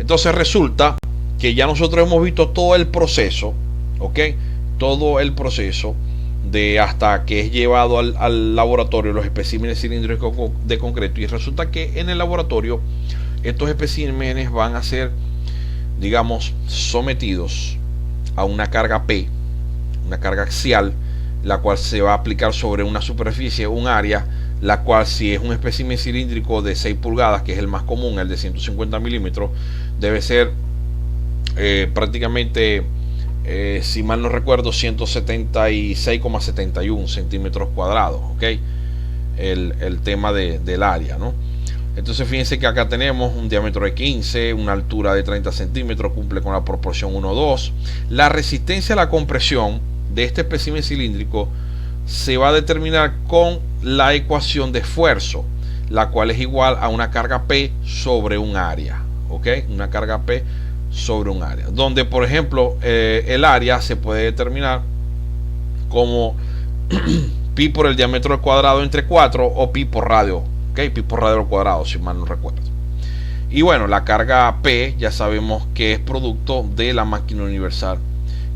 Entonces resulta que ya nosotros hemos visto todo el proceso, ¿ok? Todo el proceso de hasta que es llevado al laboratorio los especímenes cilíndricos de concreto, y resulta que en el laboratorio estos especímenes van a ser, digamos, sometidos a una carga P, una carga axial, la cual se va a aplicar sobre una superficie, un área, la cual, si es un espécimen cilíndrico de 6 pulgadas, que es el más común, el de 150 milímetros, debe ser prácticamente, si mal no recuerdo, 176,71 centímetros cuadrados, ¿ok? El tema del área, ¿no? Entonces fíjense que acá tenemos un diámetro de 15, una altura de 30 centímetros, cumple con la proporción 1:2. La resistencia a la compresión de este espécimen cilíndrico se va a determinar con la ecuación de esfuerzo, la cual es igual a una carga P sobre un área, ¿ok? Una carga P sobre un área, donde por ejemplo el área se puede determinar como pi por el diámetro al cuadrado entre 4 o pi por radio, ¿ok? Pi por radio al cuadrado, si mal no recuerdo. Y bueno, la carga P ya sabemos que es producto de la máquina universal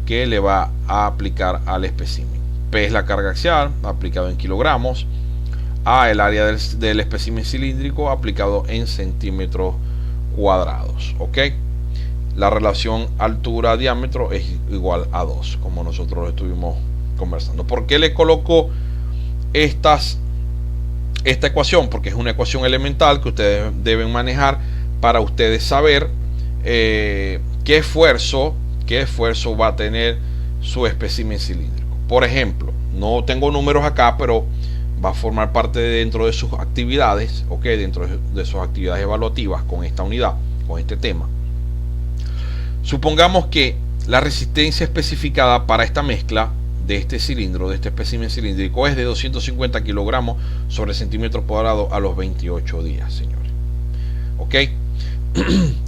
que le va a aplicar al espécimen. P es la carga axial aplicado en kilogramos, A el área del espécimen cilíndrico aplicado en centímetros cuadrados, ¿ok? La relación altura-diámetro es igual a 2, como nosotros lo estuvimos conversando. ¿Por qué le coloco esta ecuación? Porque es una ecuación elemental que ustedes deben manejar para ustedes saber qué esfuerzo va a tener su espécimen cilíndrico. Por ejemplo, no tengo números acá, pero va a formar parte dentro de sus actividades, ¿ok? Dentro de sus actividades evaluativas con esta unidad, con este tema. Supongamos que la resistencia especificada para esta mezcla de este cilindro, de este espécimen cilíndrico, es de 250 kilogramos sobre centímetros cuadrados a los 28 días, señores. ¿Ok?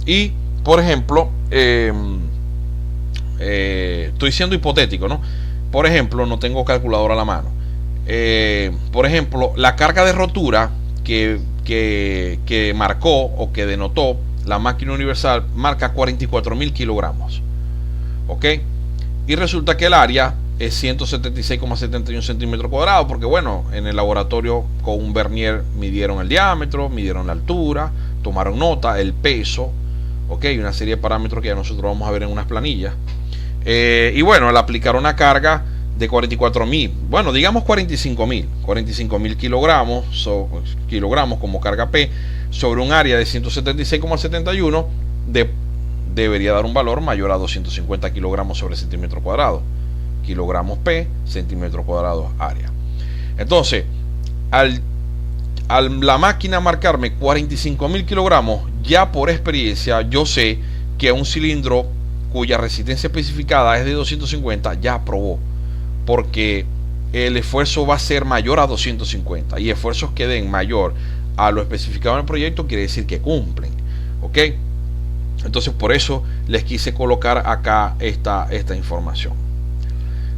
Y, por ejemplo, estoy siendo hipotético, ¿no? Por ejemplo, no tengo calculadora a la mano. Por ejemplo, la carga de rotura que marcó o que denotó la máquina universal marca 44.000 kilogramos. ¿Ok? Y resulta que el área es 176,71 centímetros cuadrados, porque bueno, en el laboratorio con un vernier midieron el diámetro, midieron la altura, tomaron nota, el peso, ¿ok? Y una serie de parámetros que ya nosotros vamos a ver en unas planillas. Y bueno, al aplicar una carga de 44.000, bueno, digamos 45.000 kilogramos como carga P sobre un área de 176,71, debería dar un valor mayor a 250 kilogramos sobre centímetro cuadrado. Kilogramos P, centímetros cuadrados área. Entonces, al la máquina marcarme 45.000 kilogramos, ya por experiencia yo sé que un cilindro cuya resistencia especificada es de 250 ya aprobó, porque el esfuerzo va a ser mayor a 250, y esfuerzos que den mayor a lo especificado en el proyecto quiere decir que cumplen, ¿ok? Entonces por eso les quise colocar acá esta información.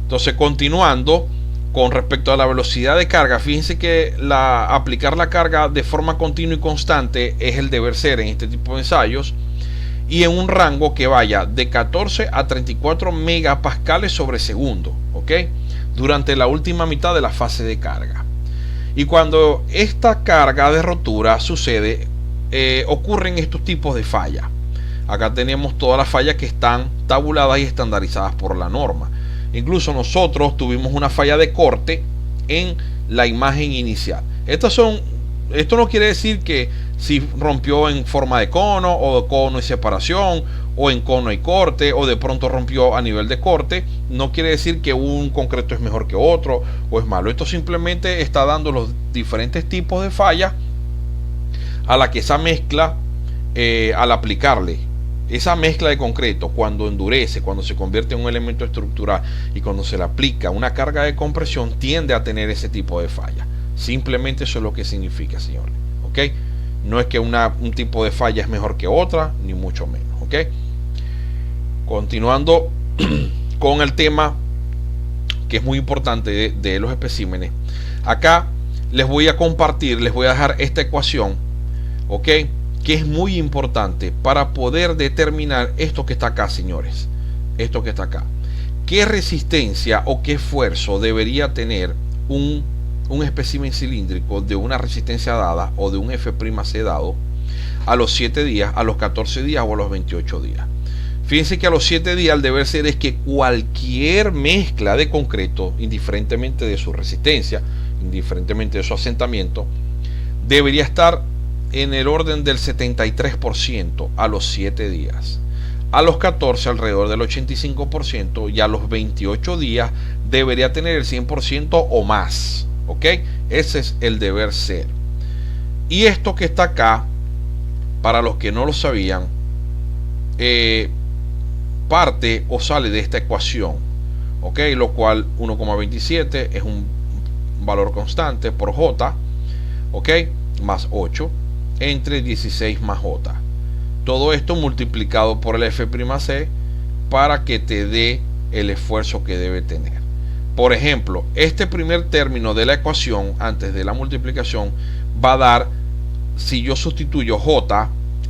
Entonces, continuando con respecto a la velocidad de carga, fíjense que aplicar la carga de forma continua y constante es el deber ser en este tipo de ensayos, y en un rango que vaya de 14 a 34 megapascales sobre segundo, ¿ok? Durante la última mitad de la fase de carga. Y cuando esta carga de rotura sucede, ocurren estos tipos de fallas. Acá tenemos todas las fallas que están tabuladas y estandarizadas por la norma. Incluso nosotros tuvimos una falla de corte en la imagen inicial. Esto no quiere decir que si rompió en forma de cono, o de cono y separación, o en cono y corte, o de pronto rompió a nivel de corte, no quiere decir que un concreto es mejor que otro o es malo. Esto simplemente está dando los diferentes tipos de fallas a la que esa mezcla, al aplicarle esa mezcla de concreto, cuando endurece, cuando se convierte en un elemento estructural y cuando se le aplica una carga de compresión, tiende a tener ese tipo de falla. Simplemente eso es lo que significa, señores, ¿ok? No es que un tipo de falla es mejor que otra, ni mucho menos, ¿ok? Continuando con el tema que es muy importante de los especímenes, acá les voy a compartir, les voy a dejar esta ecuación, ¿ok? que es muy importante para poder determinar esto que está acá, señores. Esto que está acá. ¿Qué resistencia o qué esfuerzo debería tener un espécimen cilíndrico de una resistencia dada o de un F'C dado a los 7 días, a los 14 días o a los 28 días? Fíjense que a los 7 días el deber ser es que cualquier mezcla de concreto, indiferentemente de su resistencia, indiferentemente de su asentamiento, debería estar en el orden del 73% a los 7 días. A los 14 alrededor del 85% y a los 28 días debería tener el 100% o más. ¿Ok? Ese es el deber ser. Y esto que está acá, para los que no lo sabían, parte o sale de esta ecuación. ¿Ok? Lo cual 1,27 es un valor constante por J. ¿Ok? Más 8 entre 16 más J. Todo esto multiplicado por el F'C para que te dé el esfuerzo que debe tener. Por ejemplo, este primer término de la ecuación antes de la multiplicación va a dar, si yo sustituyo J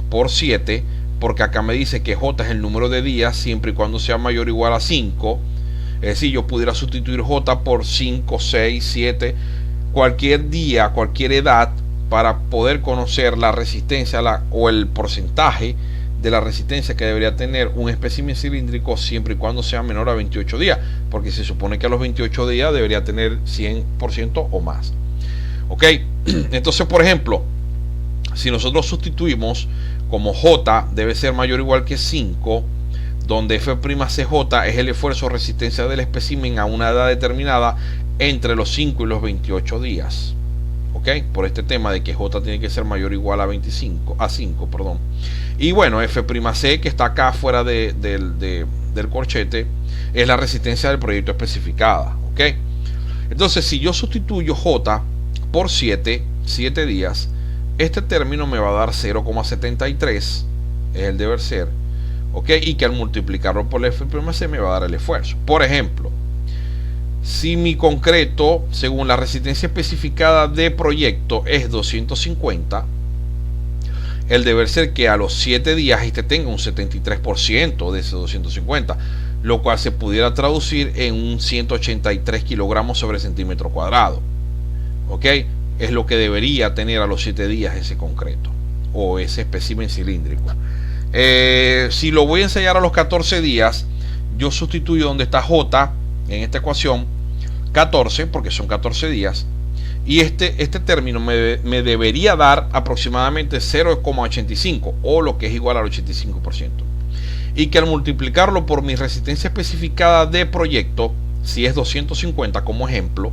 por 7, porque acá me dice que J es el número de días siempre y cuando sea mayor o igual a 5. Es decir, yo pudiera sustituir J por 5, 6, 7, cualquier día, cualquier edad, para poder conocer la resistencia o el porcentaje de la resistencia que debería tener un espécimen cilíndrico siempre y cuando sea menor a 28 días, porque se supone que a los 28 días debería tener 100% o más. Ok, entonces por ejemplo, si nosotros sustituimos como J debe ser mayor o igual que 5, donde F'Cj es el esfuerzo o resistencia del espécimen a una edad determinada entre los 5 y los 28 días. ¿Ok? Por este tema de que J tiene que ser mayor o igual a 5, perdón. Y bueno, F'C, que está acá fuera del corchete, es la resistencia del proyecto especificada. ¿Ok? Entonces, si yo sustituyo J por 7 días, este término me va a dar 0,73, es el deber ser. ¿Ok? Y que al multiplicarlo por el F'C me va a dar el esfuerzo. Por ejemplo, si mi concreto, según la resistencia especificada de proyecto, es 250, el deber ser que a los 7 días este tenga un 73% de ese 250, lo cual se pudiera traducir en un 183 kilogramos sobre centímetro cuadrado. ¿Ok? Es lo que debería tener a los 7 días ese concreto o ese espécimen cilíndrico. Si lo voy a ensayar a los 14 días, yo sustituyo donde está J en esta ecuación 14, porque son 14 días, y este término me debería dar aproximadamente 0,85 o lo que es igual al 85%, y que al multiplicarlo por mi resistencia especificada de proyecto, si es 250 como ejemplo,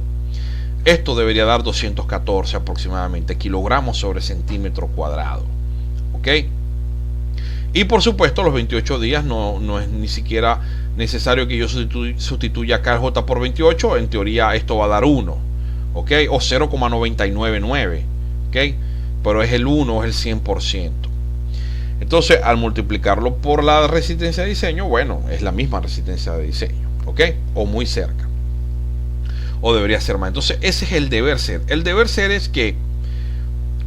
esto debería dar 214 aproximadamente kilogramos sobre centímetro cuadrado. ¿Ok? Y por supuesto, los 28 días no es ni siquiera necesario que yo sustituya acá el J por 28. En teoría esto va a dar 1, ¿ok? O 0,999, ¿ok? Pero es el 1, es el 100%. Entonces, al multiplicarlo por la resistencia de diseño, bueno, es la misma resistencia de diseño, ¿ok? O muy cerca. O debería ser más. Entonces, ese es el deber ser. El deber ser es que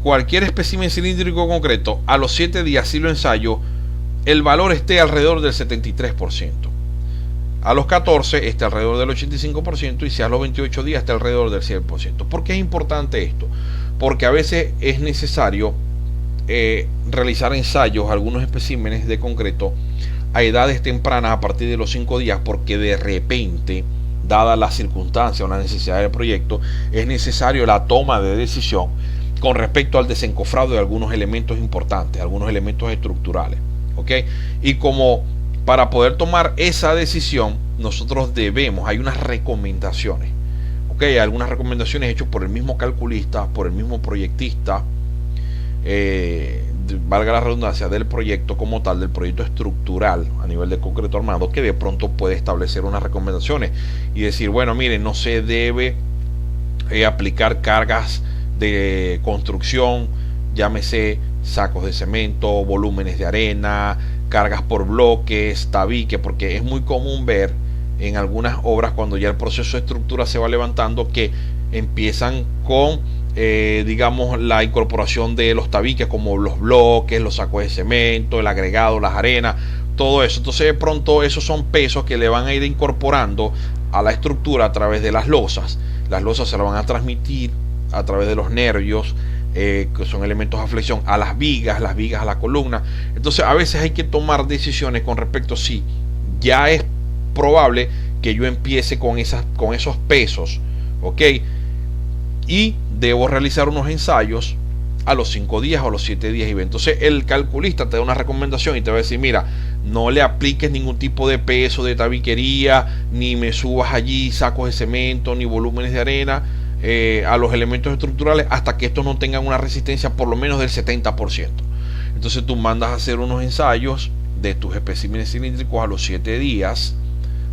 cualquier espécimen cilíndrico concreto, a los 7 días, si lo ensayo, el valor esté alrededor del 73%. A los 14 esté alrededor del 85% y si a los 28 días esté alrededor del 100%. ¿Por qué es importante esto? Porque a veces es necesario realizar ensayos, algunos especímenes de concreto, a edades tempranas a partir de los 5 días, porque de repente, dada la circunstancia o la necesidad del proyecto, es necesario la toma de decisión con respecto al desencofrado de algunos elementos importantes, algunos elementos estructurales. ¿Ok? Y como para poder tomar esa decisión, nosotros hay unas recomendaciones. ¿Ok? Hay algunas recomendaciones hechas por el mismo calculista, por el mismo proyectista, valga la redundancia, del proyecto como tal, del proyecto estructural a nivel de concreto armado, que de pronto puede establecer unas recomendaciones y decir, bueno, miren, no se debe aplicar cargas de construcción, llámese sacos de cemento, volúmenes de arena, cargas por bloques, tabique, porque es muy común ver en algunas obras cuando ya el proceso de estructura se va levantando que empiezan con digamos, la incorporación de los tabiques como los bloques, los sacos de cemento, el agregado, las arenas, todo eso. Entonces de pronto esos son pesos que le van a ir incorporando a la estructura a través de las losas. Las losas se las van a transmitir a través de los nervios, que son elementos a flexión, a las vigas a la columna. Entonces a veces hay que tomar decisiones con respecto si ya es probable que yo empiece con esos pesos, ¿ok? Y debo realizar unos ensayos a los 5 días o a los 7 días y ve. Entonces el calculista te da una recomendación y te va a decir, mira, no le apliques ningún tipo de peso de tabiquería, ni me subas allí sacos de cemento, ni volúmenes de arena a los elementos estructurales hasta que estos no tengan una resistencia por lo menos del 70%. Entonces tú mandas a hacer unos ensayos de tus especímenes cilíndricos a los 7 días,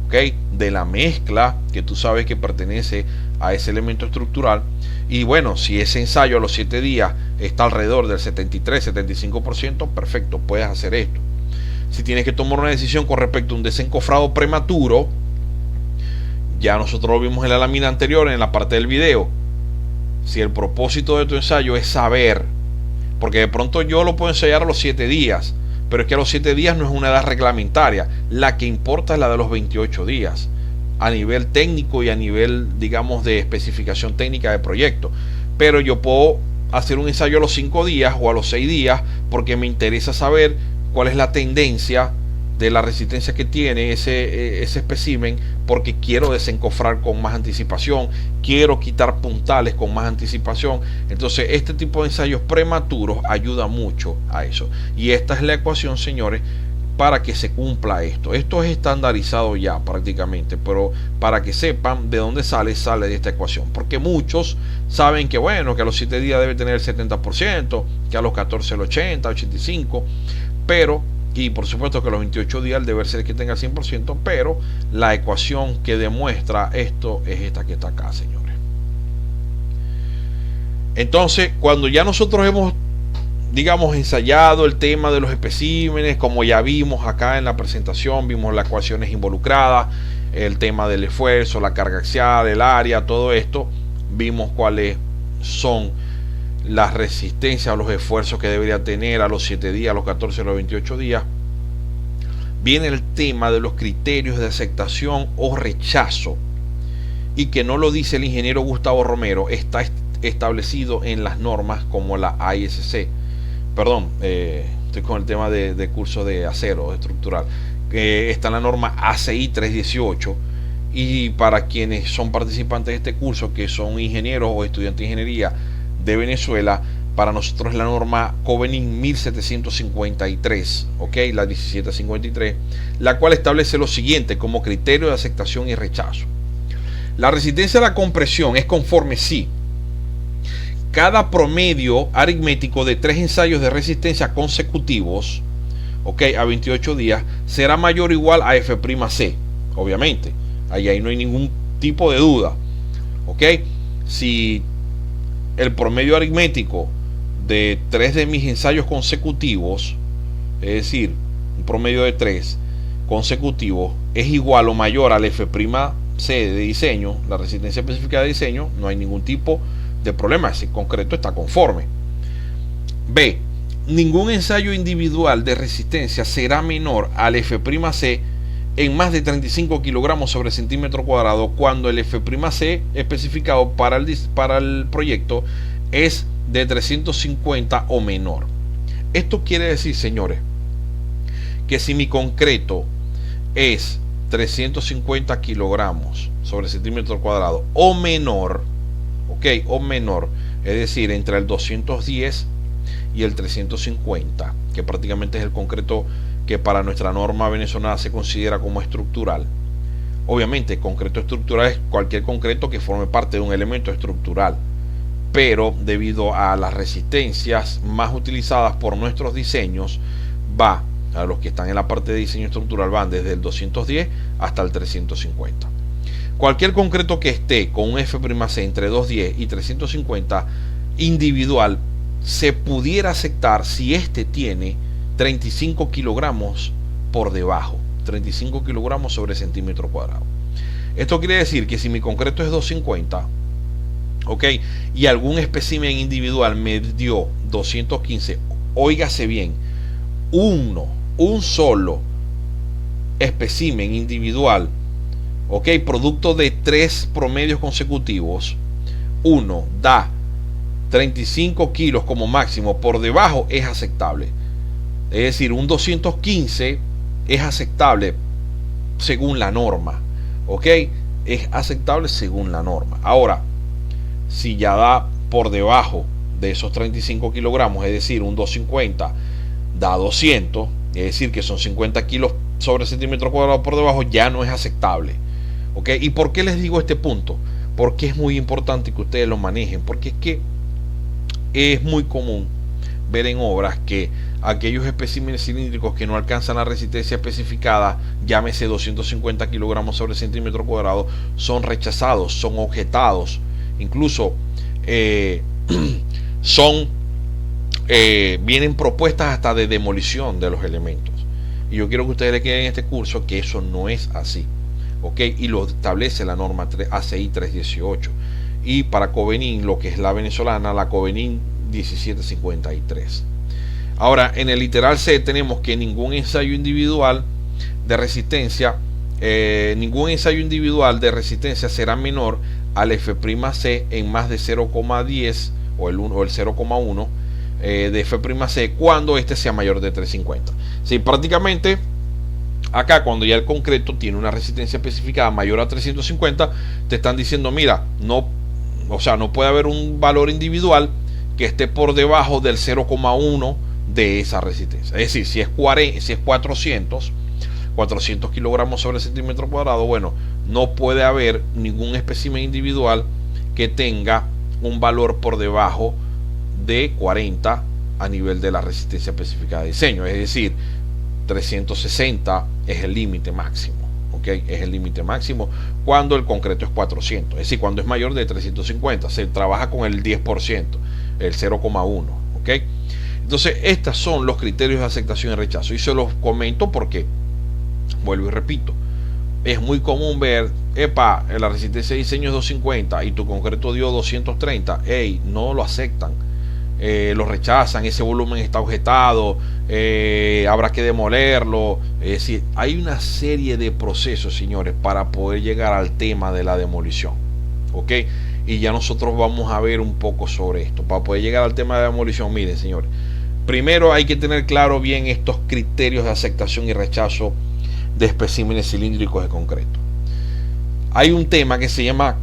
¿okay? De la mezcla que tú sabes que pertenece a ese elemento estructural. Y bueno, si ese ensayo a los 7 días está alrededor del 73-75%, perfecto, puedes hacer esto. Si tienes que tomar una decisión con respecto a un desencofrado prematuro, ya nosotros lo vimos en la lámina anterior, en la parte del video. Si el propósito de tu ensayo es saber, porque de pronto yo lo puedo ensayar a los 7 días, pero es que a los 7 días no es una edad reglamentaria. La que importa es la de los 28 días, a nivel técnico y a nivel, digamos, de especificación técnica de proyecto. Pero yo puedo hacer un ensayo a los 5 días o a los 6 días porque me interesa saber cuál es la tendencia de la resistencia que tiene ese espécimen, porque quiero desencofrar con más anticipación, quiero quitar puntales con más anticipación. Entonces este tipo de ensayos prematuros ayuda mucho a eso, y esta es la ecuación, señores, para que se cumpla esto. Esto es estandarizado ya prácticamente, pero para que sepan de dónde sale de esta ecuación, porque muchos saben que bueno, que a los 7 días debe tener el 70%, que a los 14 el 80, 85%, pero y por supuesto que a los 28 días debe ser que tenga el 100%, pero la ecuación que demuestra esto es esta que está acá, señores. Entonces, cuando ya nosotros hemos, digamos, ensayado el tema de los especímenes, como ya vimos acá en la presentación, vimos las ecuaciones involucradas, el tema del esfuerzo, la carga axial, el área, todo esto, vimos cuáles son las resistencias o los esfuerzos que debería tener a los 7 días, a los 14, a los 28 días. Viene el tema de los criterios de aceptación o rechazo, y que no lo dice el ingeniero Gustavo Romero, está establecido en las normas como la AISC. Perdón, estoy con el tema de curso de acero estructural, que está en la norma ACI 318. Y para quienes son participantes de este curso, que son ingenieros o estudiantes de ingeniería de Venezuela, para nosotros es la norma Covening 1753, ¿ok? La 1753, la cual establece lo siguiente como criterio de aceptación y rechazo. La resistencia a la compresión es conforme si cada promedio aritmético de 3 ensayos de resistencia consecutivos, ¿ok?, a 28 días, será mayor o igual a F'C, obviamente. Ahí no hay ningún tipo de duda, ¿ok? Si el promedio aritmético de 3 de mis ensayos consecutivos, es decir, un promedio de 3 consecutivos, es igual o mayor al F'C de diseño, la resistencia específica de diseño, no hay ningún tipo de problema, ese concreto está conforme. B. Ningún ensayo individual de resistencia será menor al F'C en más de 35 kilogramos sobre centímetro cuadrado cuando el F'C especificado para el proyecto es de 350 o menor. Esto quiere decir, señores, que si mi concreto es 350 kilogramos sobre centímetro cuadrado o menor, ok, o menor, es decir, entre el 210 y el 350, que prácticamente es el concreto que para nuestra norma venezolana se considera como estructural. Obviamente, concreto estructural es cualquier concreto que forme parte de un elemento estructural, pero debido a las resistencias más utilizadas por nuestros diseños, va a los que están en la parte de diseño estructural, van desde el 210 hasta el 350. Cualquier concreto que esté con un F'C entre 210 y 350 individual se pudiera aceptar si este tiene 35 kilogramos por debajo, 35 kilogramos sobre centímetro cuadrado. Esto quiere decir que si mi concreto es 250, ¿ok? Y algún espécimen individual me dio 215, óigase bien, un solo espécimen individual, ¿ok? Producto de 3 promedios consecutivos, uno da 35 kilos como máximo, por debajo es aceptable. Es decir, un 215 es aceptable según la norma, ¿ok? Es aceptable según la norma. Ahora, si ya da por debajo de esos 35 kilogramos, es decir, un 250 da 200, es decir, que son 50 kilos sobre centímetro cuadrado por debajo, ya no es aceptable, ¿ok? ¿Y por qué les digo este punto? Porque es muy importante que ustedes lo manejen, porque es que es muy común ver en obras que aquellos especímenes cilíndricos que no alcanzan la resistencia especificada, llámese 250 kilogramos sobre centímetro cuadrado, son rechazados, son objetados, incluso vienen propuestas hasta de demolición de los elementos. Y yo quiero que ustedes le queden en este curso que eso no es así, ¿ok? Y lo establece la norma ACI 318. Y para Covenin, lo que es la venezolana, la Covenin 1753. Ahora, en el literal C tenemos que ningún ensayo individual de resistencia será menor al F'C en más de 0,10 o el 0,1 de F'C cuando este sea mayor de 350. Sí, prácticamente acá, cuando ya el concreto tiene una resistencia especificada mayor a 350, te están diciendo, mira, no puede haber un valor individual que esté por debajo del 0,1 de esa resistencia. Es decir, si es 400 kilogramos sobre centímetro cuadrado, bueno, no puede haber ningún espécimen individual que tenga un valor por debajo de 40 a nivel de la resistencia especificada de diseño. Es decir, 360 es el límite máximo, ¿ok? Es el límite máximo cuando el concreto es 400. Es decir, cuando es mayor de 350, se trabaja con el 10%, el 0,1, ¿ok? Entonces, estos son los criterios de aceptación y rechazo. Y se los comento porque, vuelvo y repito, es muy común ver, la resistencia de diseño es 250 y tu concreto dio 230. No lo aceptan, lo rechazan, ese volumen está objetado, habrá que demolerlo. Es decir, hay una serie de procesos, señores, para poder llegar al tema de la demolición, ¿ok? Y ya nosotros vamos a ver un poco sobre esto. Para poder llegar al tema de la demolición, miren, señores, primero hay que tener claro bien estos criterios de aceptación y rechazo de especímenes cilíndricos de concreto. Hay un tema que se llama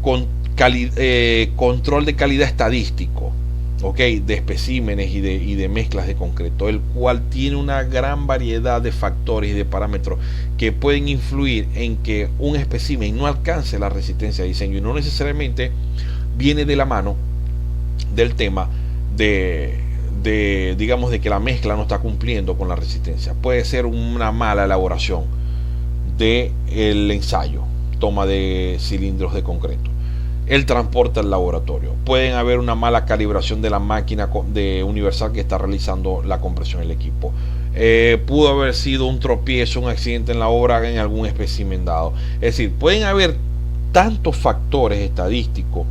control de calidad estadístico, ¿ok? De especímenes y de mezclas de concreto, el cual tiene una gran variedad de factores y de parámetros que pueden influir en que un espécimen no alcance la resistencia de diseño, y no necesariamente viene de la mano del tema digamos, de que la mezcla no está cumpliendo con la resistencia. Puede ser una mala elaboración del ensayo, toma de cilindros de concreto, el transporte al laboratorio, pueden haber una mala calibración de la máquina de universal que está realizando la compresión del equipo, pudo haber sido un tropiezo, un accidente en la obra en algún espécimen dado. Es decir, pueden haber tantos factores estadísticos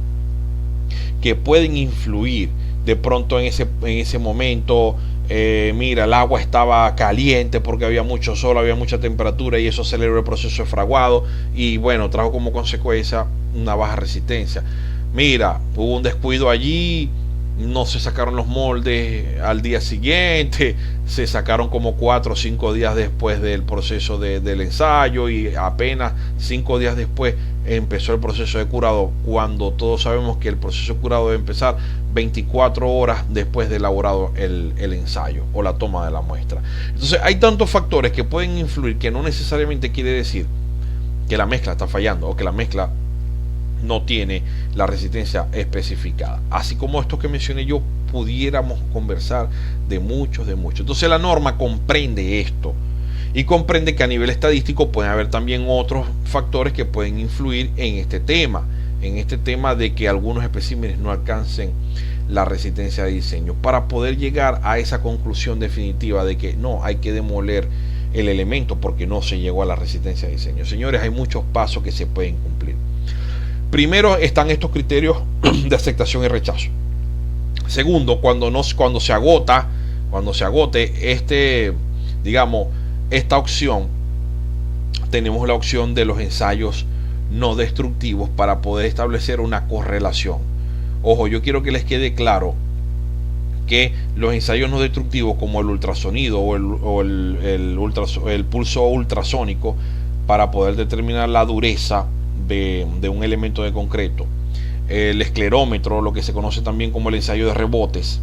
que pueden influir. De pronto en ese momento, mira, el agua estaba caliente porque había mucho sol, había mucha temperatura, y eso aceleró el proceso de fraguado y bueno, trajo como consecuencia una baja resistencia. Mira, hubo un descuido allí, no se sacaron los moldes al día siguiente, se sacaron como 4 o 5 días después del proceso del ensayo, y apenas 5 días después empezó el proceso de curado, cuando todos sabemos que el proceso de curado debe empezar 24 horas después de elaborado el ensayo o la toma de la muestra. Entonces hay tantos factores que pueden influir, que no necesariamente quiere decir que la mezcla está fallando o que la mezcla no tiene la resistencia especificada. Así como estos que mencioné yo, pudiéramos conversar de muchos. Entonces la norma comprende esto, y comprende que a nivel estadístico pueden haber también otros factores que pueden influir en este tema de que algunos especímenes no alcancen la resistencia de diseño, para poder llegar a esa conclusión definitiva de que no, hay que demoler el elemento porque no se llegó a la resistencia de diseño. Señores, hay muchos pasos que se pueden cumplir. Primero están estos criterios de aceptación y rechazo. Segundo, cuando se agote esta opción, tenemos la opción de los ensayos no destructivos para poder establecer una correlación. Ojo, yo quiero que les quede claro que los ensayos no destructivos, como el ultrasonido o el pulso ultrasónico, para poder determinar la dureza de un elemento de concreto, el esclerómetro, lo que se conoce también como el ensayo de rebotes,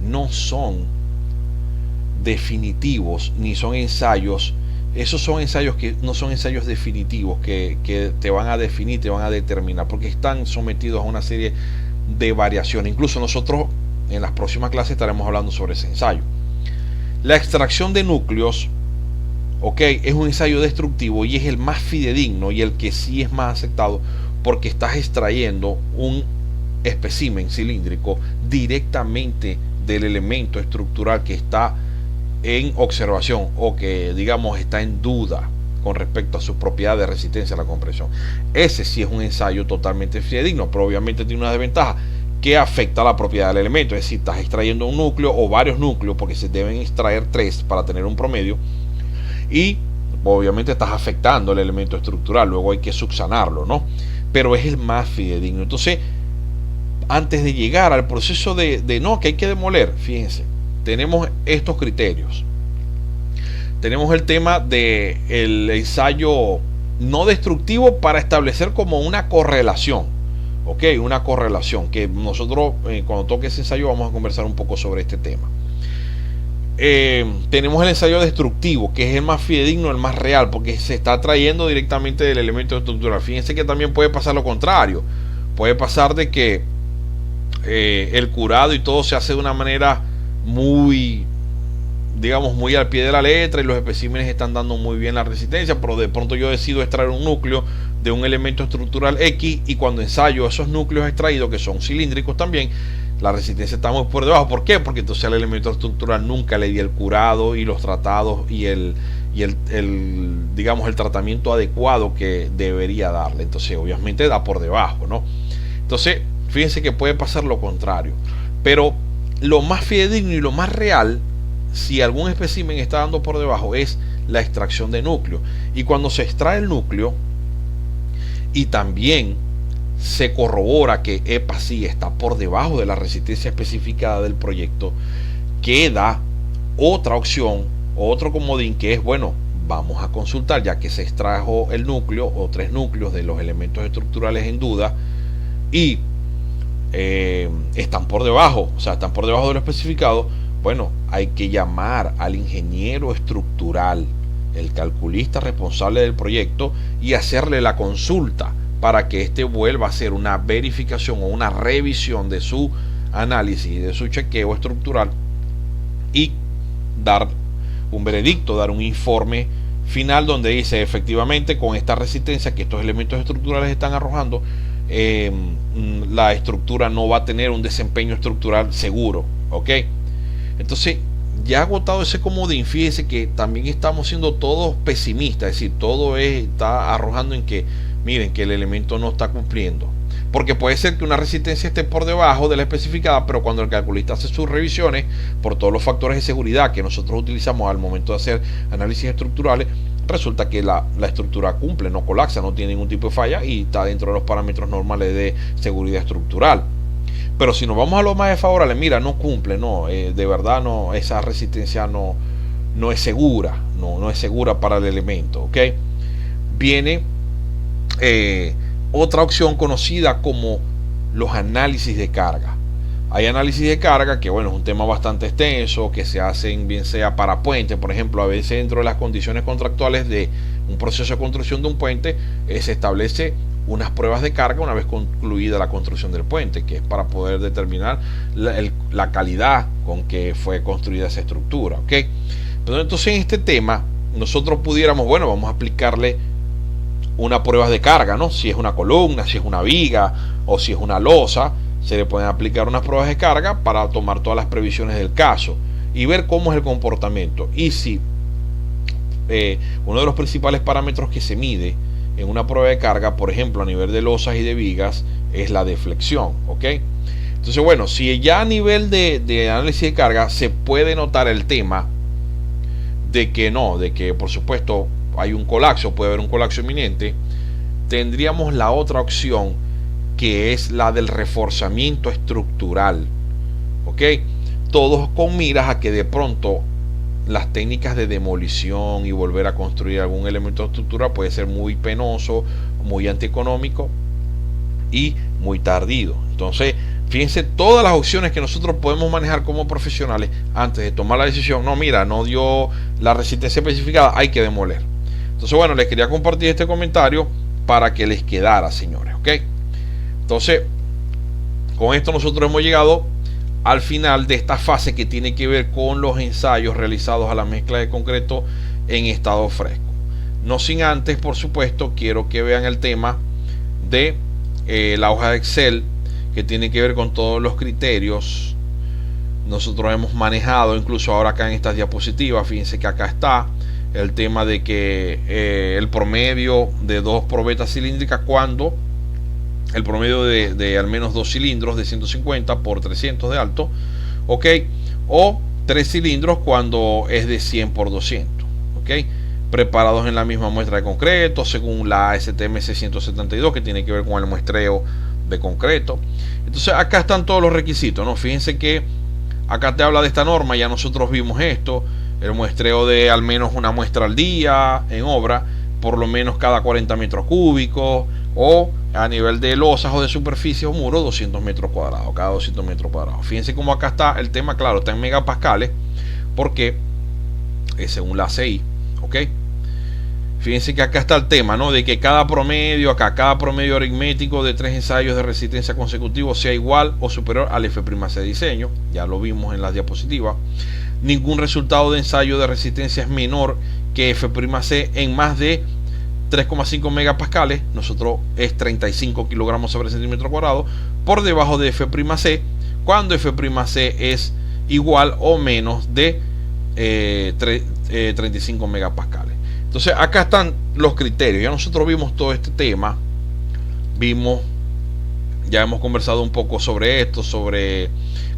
no son definitivos ni son ensayos. Esos son ensayos que no son ensayos definitivos que te van a definir, te van a determinar, porque están sometidos a una serie de variaciones. Incluso nosotros en las próximas clases estaremos hablando sobre ese ensayo. La extracción de núcleos, es un ensayo destructivo y es el más fidedigno y el que sí es más aceptado, porque estás extrayendo un espécimen cilíndrico directamente del elemento estructural que está en observación o que digamos está en duda con respecto a su propiedad de resistencia a la compresión. Ese sí es un ensayo totalmente fidedigno, pero obviamente tiene una desventaja que afecta a la propiedad del elemento. Es decir, estás extrayendo un núcleo o varios núcleos, porque se deben extraer 3 para tener un promedio, y obviamente estás afectando el elemento estructural. Luego hay que subsanarlo, ¿no? Pero es el más fidedigno. Entonces, antes de llegar al proceso que hay que demoler, fíjense, tenemos estos criterios. Tenemos el tema del ensayo no destructivo para establecer como una correlación. Una correlación que nosotros cuando toque ese ensayo vamos a conversar un poco sobre este tema. Tenemos el ensayo destructivo, que es el más fidedigno, el más real, porque se está trayendo directamente del elemento estructural. Fíjense que también puede pasar lo contrario. Puede pasar de que el curado y todo se hace de una manera muy al pie de la letra y los especímenes están dando muy bien la resistencia, pero de pronto yo decido extraer un núcleo de un elemento estructural X, y cuando ensayo esos núcleos extraídos, que son cilíndricos también, la resistencia está muy por debajo. ¿Por qué? Porque entonces al elemento estructural nunca le di el curado y los tratados y el tratamiento adecuado que debería darle. Entonces obviamente da por debajo, ¿no? Entonces fíjense que puede pasar lo contrario, pero lo más fidedigno y lo más real, si algún espécimen está dando por debajo, es la extracción de núcleo. Y cuando se extrae el núcleo y también se corrobora que EPA sí está por debajo de la resistencia especificada del proyecto, queda otra opción, otro comodín, que es, vamos a consultar, ya que se extrajo el núcleo o 3 núcleos de los elementos estructurales en duda y están por debajo, están por debajo de lo especificado. Hay que llamar al ingeniero estructural, el calculista responsable del proyecto, y hacerle la consulta para que éste vuelva a hacer una verificación o una revisión de su análisis, de su chequeo estructural, y dar un veredicto, dar un informe final donde dice: efectivamente, con esta resistencia que estos elementos estructurales están arrojando, la estructura no va a tener un desempeño estructural seguro. Entonces, ya agotado ese comodín, fíjense que también estamos siendo todos pesimistas, es decir, todo está arrojando en que, miren, que el elemento no está cumpliendo. Porque puede ser que una resistencia esté por debajo de la especificada, pero cuando el calculista hace sus revisiones, por todos los factores de seguridad que nosotros utilizamos al momento de hacer análisis estructurales, resulta que la estructura cumple, no colapsa, no tiene ningún tipo de falla y está dentro de los parámetros normales de seguridad estructural. Pero si nos vamos a lo más desfavorable, mira, no cumple, de verdad no, esa resistencia no es segura, no es segura para el elemento, Viene otra opción conocida como los análisis de carga. Hay análisis de carga que, es un tema bastante extenso, que se hacen bien sea para puentes, por ejemplo. A veces dentro de las condiciones contractuales de un proceso de construcción de un puente, se establece unas pruebas de carga una vez concluida la construcción del puente, que es para poder determinar la calidad con que fue construida esa estructura, Pero entonces en este tema nosotros pudiéramos, vamos a aplicarle una prueba de carga, si es una columna, si es una viga o si es una losa, se le pueden aplicar unas pruebas de carga para tomar todas las previsiones del caso y ver cómo es el comportamiento. Y si uno de los principales parámetros que se mide en una prueba de carga, por ejemplo, a nivel de losas y de vigas, es la deflexión, ¿ok? Entonces, bueno, si ya a nivel de análisis de carga se puede notar el tema de que no, de que por supuesto hay un colapso, puede haber un colapso inminente, tendríamos la otra opción, que es la del reforzamiento estructural, ¿ok? Todos con miras a que de pronto las técnicas de demolición y volver a construir algún elemento de estructura puede ser muy penoso, muy antieconómico y muy tardío. Entonces, fíjense todas las opciones que nosotros podemos manejar como profesionales antes de tomar la decisión. No, mira, no dio la resistencia especificada, hay que demoler. Entonces, bueno, les quería compartir este comentario para que les quedara, señores, ¿ok? Entonces, con esto nosotros hemos llegado al final de esta fase que tiene que ver con los ensayos realizados a la mezcla de concreto en estado fresco. No sin antes, por supuesto, quiero que vean el tema de la hoja de Excel, que tiene que ver con todos los criterios. Nosotros hemos manejado, incluso ahora acá en estas diapositivas, fíjense que acá está el tema de que el promedio de dos probetas cilíndricas, cuando el promedio de al menos 2 cilindros de 150 por 300 de alto, ok, o 3 cilindros cuando es de 100 por 200, ok, preparados en la misma muestra de concreto según la ASTM 672, que tiene que ver con el muestreo de concreto. Entonces acá están todos los requisitos, ¿no? Fíjense que acá te habla de esta norma, ya nosotros vimos esto, el muestreo de al menos una muestra al día en obra, por lo menos cada 40 metros cúbicos, o a nivel de losas o de superficie o muro 200 metros cuadrados, cada 200 metros cuadrados. Fíjense cómo acá está el tema, claro, está en megapascales, porque según la CI, ok. Fíjense que acá está el tema, ¿no? De que cada promedio aritmético de 3 ensayos de resistencia consecutivos sea igual o superior al F'C diseño. Ya lo vimos en las diapositivas. Ningún resultado de ensayo de resistencia es menor que F'C en más de 3,5 megapascales. Nosotros es 35 kilogramos sobre centímetro cuadrado. Por debajo de F'C, cuando F'C es igual o menos de 35 megapascales. Entonces acá están los criterios. Ya nosotros vimos todo este tema, ya hemos conversado un poco sobre esto, sobre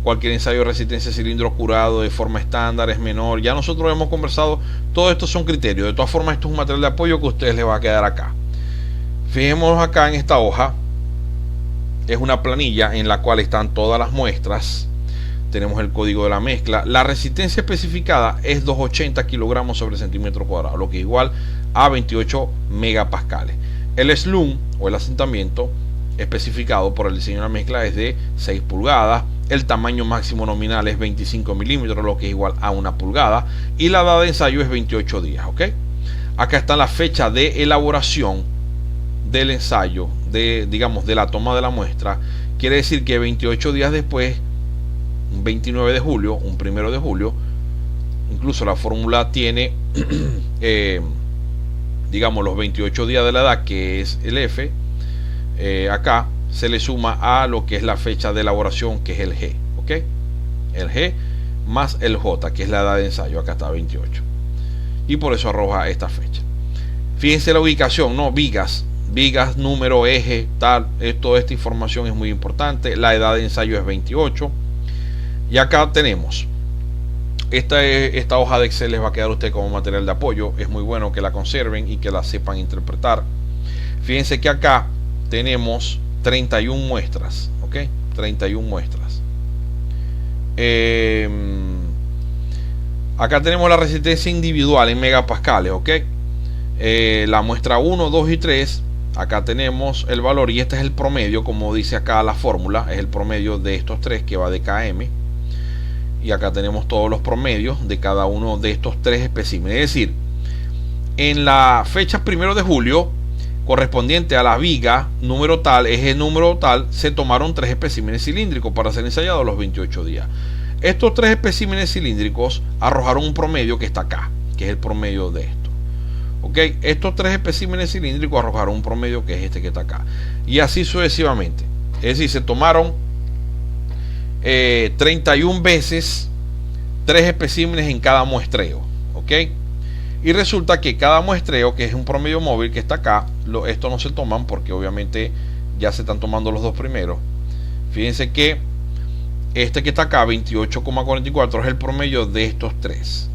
cualquier ensayo de resistencia de cilindro curado de forma estándar es menor. Ya nosotros hemos conversado, todo esto son criterios. De todas formas, esto es un material de apoyo que a ustedes les va a quedar acá. Fijémonos acá en esta hoja, es una planilla en la cual están todas las muestras. Tenemos el código de la mezcla. La resistencia especificada es 280 kilogramos sobre centímetro cuadrado, lo que es igual a 28 megapascales. El slum o el asentamiento especificado por el diseño de la mezcla es de 6 pulgadas. El tamaño máximo nominal es 25 milímetros, lo que es igual a 1 pulgada. Y la edad de ensayo es 28 días. ¿Ok? Acá está la fecha de elaboración del ensayo, digamos, de la toma de la muestra. Quiere decir que 28 días después, un 29 de julio, un 1 de julio, incluso la fórmula tiene, digamos, los 28 días de la edad, que es el F, acá se le suma a lo que es la fecha de elaboración, que es el G, ¿ok? El G más el J, que es la edad de ensayo, acá está 28. Y por eso arroja esta fecha. Fíjense la ubicación, ¿no? Vigas, número, eje, tal, toda esta información es muy importante. La edad de ensayo es 28. Y acá tenemos esta hoja de Excel, les va a quedar a usted como material de apoyo. Es muy bueno que la conserven y que la sepan interpretar. Fíjense que acá tenemos 31 muestras, ¿ok? 31 muestras. Acá tenemos la resistencia individual en megapascales, ¿ok? La muestra 1, 2 y 3. Acá tenemos el valor y este es el promedio, como dice acá la fórmula, es el promedio de estos tres que va de km. Y acá tenemos todos los promedios de cada uno de estos 3 especímenes. Es decir, en la fecha 1 de julio, correspondiente a la viga número tal, eje número tal, se tomaron 3 especímenes cilíndricos para ser ensayados los 28 días. Estos 3 especímenes cilíndricos arrojaron un promedio que está acá, que es el promedio de esto. ¿Ok? Estos 3 especímenes cilíndricos arrojaron un promedio que es este que está acá. Y así sucesivamente. Es decir, se tomaron 31 veces 3 especímenes en cada muestreo. ¿Ok? Y resulta que cada muestreo, que es un promedio móvil que está acá, esto no se toman porque obviamente ya se están tomando los dos primeros. Fíjense que este que está acá, 28,44, es el promedio de estos tres.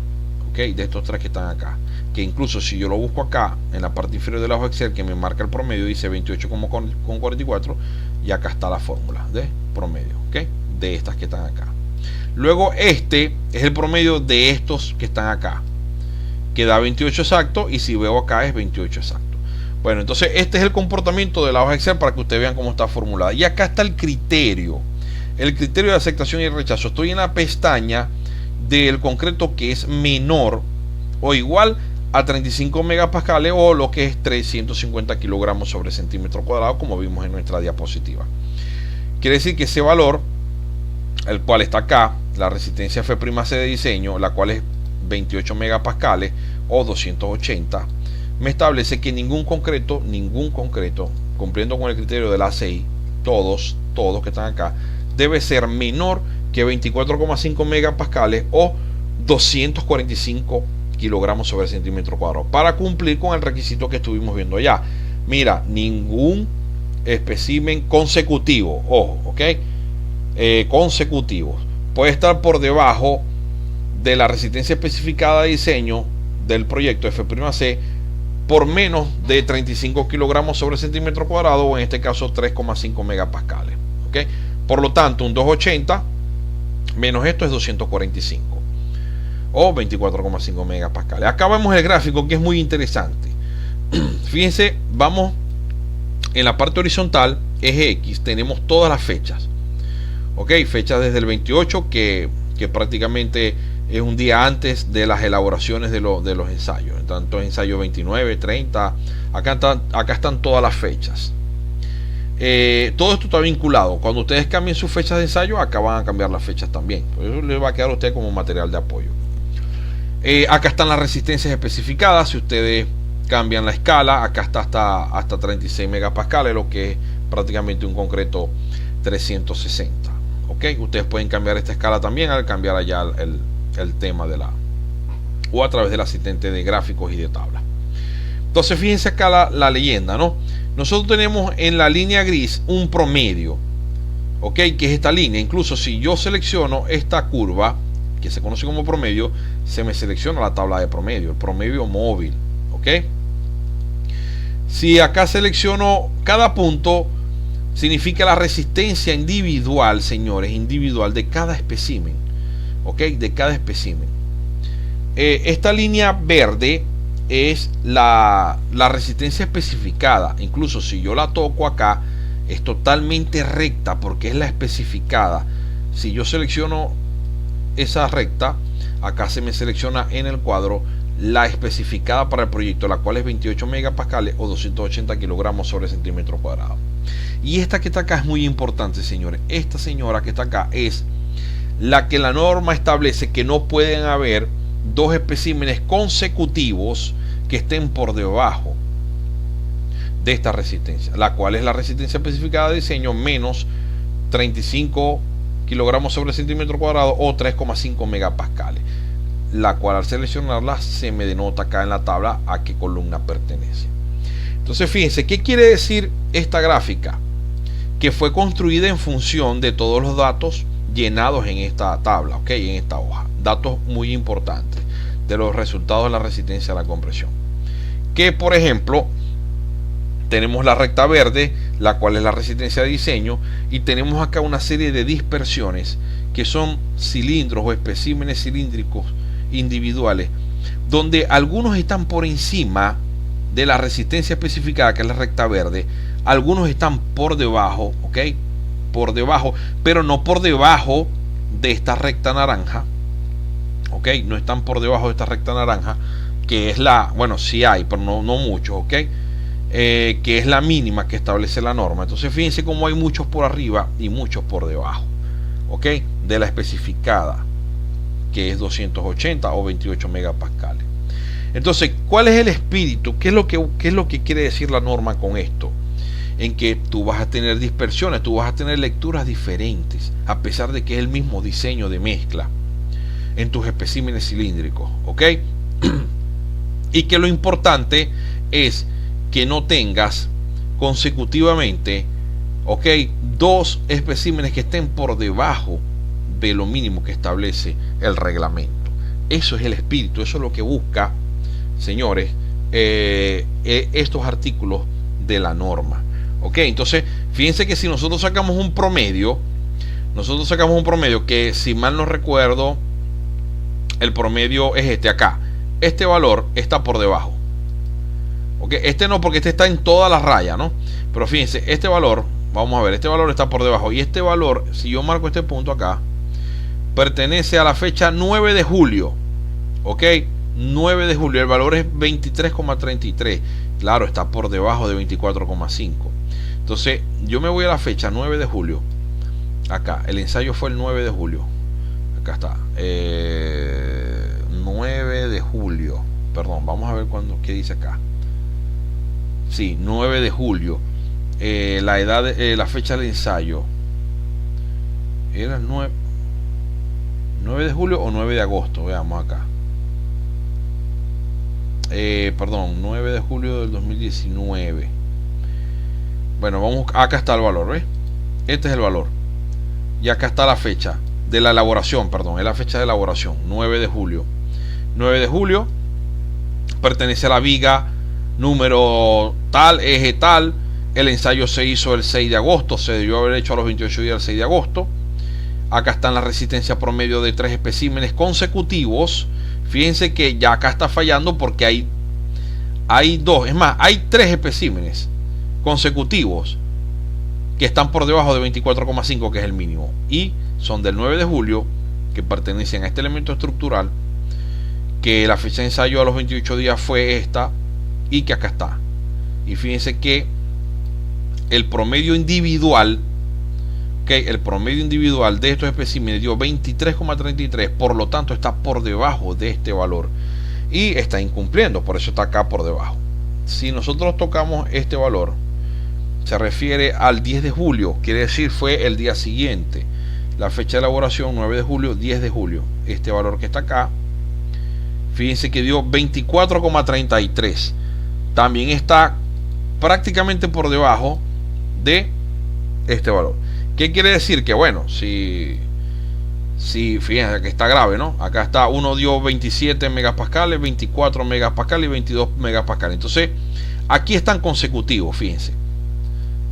¿Ok? De estos tres que están acá. Que incluso si yo lo busco acá, en la parte inferior de la hoja Excel, que me marca el promedio, dice 28,44. Y acá está la fórmula de promedio. ¿Ok? De estas que están acá. Luego este es el promedio de estos que están acá, que da 28 exacto, y si veo acá es 28 exacto. Bueno, entonces este es el comportamiento de la hoja Excel para que ustedes vean cómo está formulada. Y acá está el criterio de aceptación y rechazo. Estoy en la pestaña del concreto que es menor o igual a 35 megapascales, o lo que es 350 kilogramos sobre centímetro cuadrado, como vimos en nuestra diapositiva. Quiere decir que ese valor, el cual está acá, la resistencia F'C de diseño, la cual es 28 megapascales o 280, me establece que ningún concreto, cumpliendo con el criterio de la ACI, todos que están acá, debe ser menor que 24,5 megapascales o 245 kilogramos sobre centímetro cuadrado, para cumplir con el requisito que estuvimos viendo allá. Mira, ningún espécimen consecutivo, ojo, ok, consecutivos, puede estar por debajo de la resistencia especificada de diseño del proyecto F'C por menos de 35 kilogramos sobre centímetro cuadrado, o en este caso 3,5 megapascales. ¿Ok? Por lo tanto, un 280 menos esto es 245 o 24,5 megapascales. Acá vemos el gráfico, que es muy interesante. Fíjense, vamos en la parte horizontal, eje X, tenemos todas las fechas. Ok, fechas desde el 28, que prácticamente es un día antes de las elaboraciones de los ensayos. Tanto ensayo 29, 30, acá están todas las fechas. Todo esto está vinculado. Cuando ustedes cambien sus fechas de ensayo, acá van a cambiar las fechas también. Por eso les va a quedar a usted como material de apoyo. Acá están las resistencias especificadas. Si ustedes cambian la escala, acá está hasta 36 megapascales, lo que es prácticamente un concreto 360. ¿Ok? Ustedes pueden cambiar esta escala también al cambiar allá el tema o a través del asistente de gráficos y de tabla. Entonces fíjense acá la leyenda, ¿no? Nosotros tenemos en la línea gris un promedio, ¿ok? Que es esta línea. Incluso si yo selecciono esta curva, que se conoce como promedio, se me selecciona la tabla de promedio, el promedio móvil, ¿ok? Si acá selecciono cada punto, significa la resistencia individual, señores, individual de cada espécimen, ¿ok? De cada espécimen. Esta línea verde es la resistencia especificada. Incluso si yo la toco acá, es totalmente recta porque es la especificada. Si yo selecciono esa recta, acá se me selecciona en el cuadro la especificada para el proyecto, la cual es 28 megapascales o 280 kilogramos sobre centímetro cuadrado. Y esta que está acá es muy importante, señores. Esta señora que está acá es la que la norma establece que no pueden haber dos especímenes consecutivos que estén por debajo de esta resistencia, la cual es la resistencia especificada de diseño menos 35 kilogramos sobre centímetro cuadrado o 3,5 megapascales, la cual al seleccionarla se me denota acá en la tabla a qué columna pertenece. Entonces fíjense, ¿qué quiere decir esta gráfica? Que fue construida en función de todos los datos llenados en esta tabla, ¿ok? En esta hoja. Datos muy importantes de los resultados de la resistencia a la compresión. Que por ejemplo, tenemos la recta verde, la cual es la resistencia de diseño, y tenemos acá una serie de dispersiones que son cilindros o especímenes cilíndricos individuales, donde algunos están por encima de la resistencia especificada, que es la recta verde, algunos están por debajo, ¿ok? Por debajo, pero no por debajo de esta recta naranja, ¿ok? No están por debajo de esta recta naranja, que es la, bueno, sí hay, pero no muchos, ¿ok? Que es la mínima que establece la norma. Entonces fíjense cómo hay muchos por arriba y muchos por debajo, ¿ok? De la especificada, que es 280 o 28 megapascales. Entonces, ¿cuál es el espíritu? ¿Qué es lo que quiere decir la norma con esto? En que tú vas a tener dispersiones, tú vas a tener lecturas diferentes, a pesar de que es el mismo diseño de mezcla en tus especímenes cilíndricos, ¿ok? y que lo importante es que no tengas consecutivamente, ok, dos especímenes que estén por debajo de lo mínimo que establece el reglamento. Eso es el espíritu, eso es lo que busca, señores, estos artículos de la norma. Ok, entonces fíjense que si nosotros sacamos un promedio, que si mal no recuerdo, el promedio es este acá. Este valor está por debajo. Ok, este no, porque este está en todas las rayas, ¿no? Pero fíjense, este valor, vamos a ver, este valor está por debajo. Y este valor, si yo marco este punto acá, pertenece a la fecha 9 de julio. Ok, 9 de julio, el valor es 23,33. Claro, está por debajo de 24,5. Entonces, yo me voy a la fecha 9 de julio. Acá, el ensayo fue el 9 de julio. Acá está. 9 de julio. Perdón, vamos a ver qué dice acá. Sí, 9 de julio. La edad, la fecha del ensayo. ¿Era 9 de julio o 9 de agosto? Veamos acá. Perdón, 9 de julio del 2019. Bueno, vamos, acá está el valor, ¿ves? Este es el valor. Y acá está la fecha de la elaboración, perdón, es la fecha de elaboración, 9 de julio. 9 de julio, pertenece a la viga número tal, eje tal. El ensayo se hizo el 6 de agosto, se debió haber hecho a los 28 días el 6 de agosto. Acá están la resistencia promedio de 3 especímenes consecutivos. Fíjense que ya acá está fallando porque hay dos, es más, hay 3 especímenes consecutivos que están por debajo de 24,5, que es el mínimo, y son del 9 de julio, que pertenecen a este elemento estructural, que la fecha de ensayo a los 28 días fue esta, y que acá está. Y fíjense que el promedio individual, el promedio individual de estos especímenes dio 23,33, por lo tanto está por debajo de este valor y está incumpliendo, por eso está acá por debajo. Si nosotros tocamos este valor, se refiere al 10 de julio, quiere decir fue el día siguiente. La fecha de elaboración 9 de julio, 10 de julio. Este valor que está acá, fíjense que dio 24,33. También está prácticamente por debajo de este valor. ¿Qué quiere decir? Que bueno, si fíjense que está grave, ¿no? Acá está, uno dio 27 megapascales, 24 megapascales y 22 megapascales. Entonces, aquí están consecutivos, fíjense.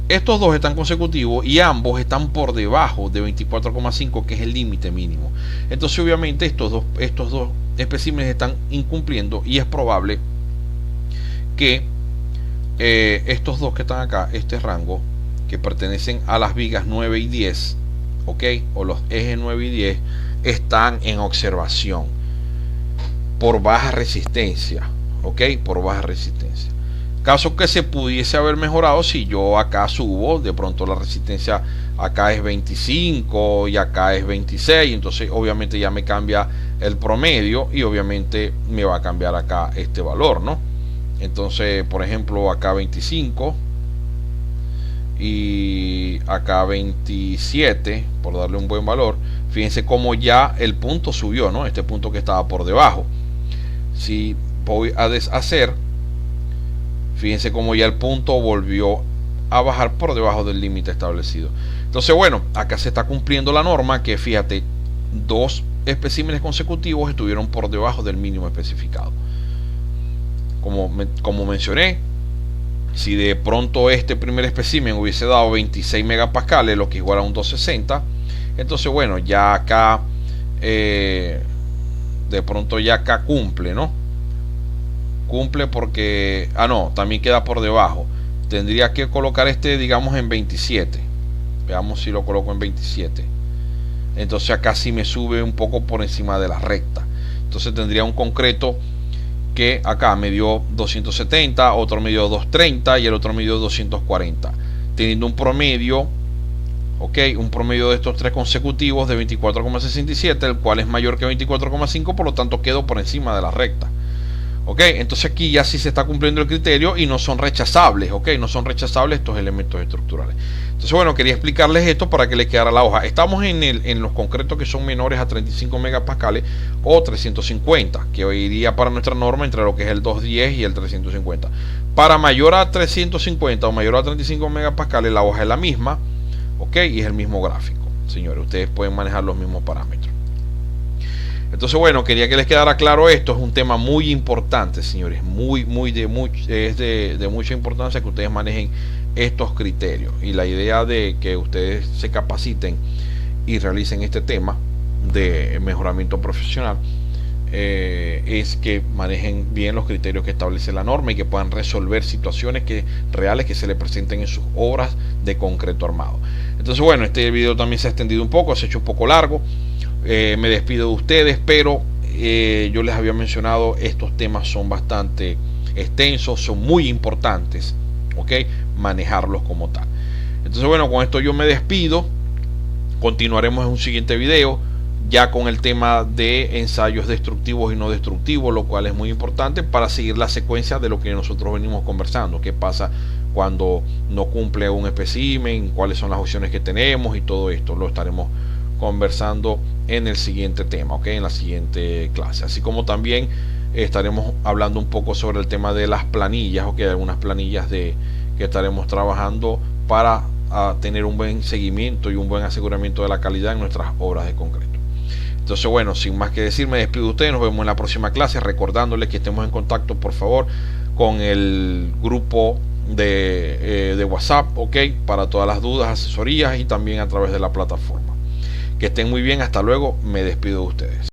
Estos dos están consecutivos y ambos están por debajo de 24,5, que es el límite mínimo. Entonces, obviamente, estos dos especímenes están incumpliendo y es probable que estos dos que están acá, este rango, que pertenecen a las vigas 9 y 10, ok, o los ejes 9 y 10, están en observación por baja resistencia, ok, por baja resistencia. Caso que se pudiese haber mejorado si yo acá subo, de pronto la resistencia acá es 25 y acá es 26, entonces obviamente ya me cambia el promedio y obviamente me va a cambiar acá este valor, ¿no? Entonces, por ejemplo, acá 25 y acá 27, por darle un buen valor. Fíjense cómo ya el punto subió, ¿no? Este punto que estaba por debajo. Si voy a deshacer, fíjense cómo ya el punto volvió a bajar por debajo del límite establecido. Entonces, bueno, acá se está cumpliendo la norma, que fíjate, dos especímenes consecutivos estuvieron por debajo del mínimo especificado. Como mencioné, si de pronto este primer espécimen hubiese dado 26 megapascales, lo que igual a un 260, entonces bueno, ya acá de pronto ya acá cumple, ¿no? Cumple porque, no, también queda por debajo. Tendría que colocar este, digamos, en 27. Veamos si lo coloco en 27. Entonces acá sí me sube un poco por encima de la recta. Entonces tendría un concreto que acá me dio 270, otro me dio 230 y el otro me dio 240, teniendo un promedio, ok, un promedio de estos tres consecutivos de 24,67, el cual es mayor que 24,5, por lo tanto quedo por encima de la recta. Ok, entonces aquí ya sí se está cumpliendo el criterio y no son rechazables, ok, no son rechazables estos elementos estructurales. Entonces, bueno, quería explicarles esto para que les quedara la hoja. Estamos en los concretos que son menores a 35 megapascales o 350, que hoy iría para nuestra norma entre lo que es el 210 y el 350. Para mayor a 350 o mayor a 35 megapascales, la hoja es la misma, ok, y es el mismo gráfico. Señores, ustedes pueden manejar los mismos parámetros. Entonces, bueno, quería que les quedara claro esto. Es un tema muy importante, señores. Es de mucha importancia que ustedes manejen estos criterios. Y la idea de que ustedes se capaciten y realicen este tema de mejoramiento profesional es que manejen bien los criterios que establece la norma y que puedan resolver situaciones reales que se les presenten en sus obras de concreto armado. Entonces, bueno, este video también se ha extendido un poco, se ha hecho un poco largo. Me despido de ustedes, pero yo les había mencionado, estos temas son bastante extensos, son muy importantes, ok, manejarlos como tal. Entonces, bueno, con esto yo me despido. Continuaremos en un siguiente video ya con el tema de ensayos destructivos y no destructivos, lo cual es muy importante para seguir la secuencia de lo que nosotros venimos conversando. Qué pasa cuando no cumple un espécimen, cuáles son las opciones que tenemos y todo esto lo estaremos conversando en el siguiente tema, ok, en la siguiente clase. Así como también estaremos hablando un poco sobre el tema de las planillas, ok, algunas planillas que estaremos trabajando para tener un buen seguimiento y un buen aseguramiento de la calidad en nuestras obras de concreto. Entonces, bueno, sin más que decir, me despido de ustedes. Nos vemos en la próxima clase, recordándoles que estemos en contacto, por favor, con el grupo de WhatsApp, ok, para todas las dudas, asesorías y también a través de la plataforma. Que estén muy bien, hasta luego, me despido de ustedes.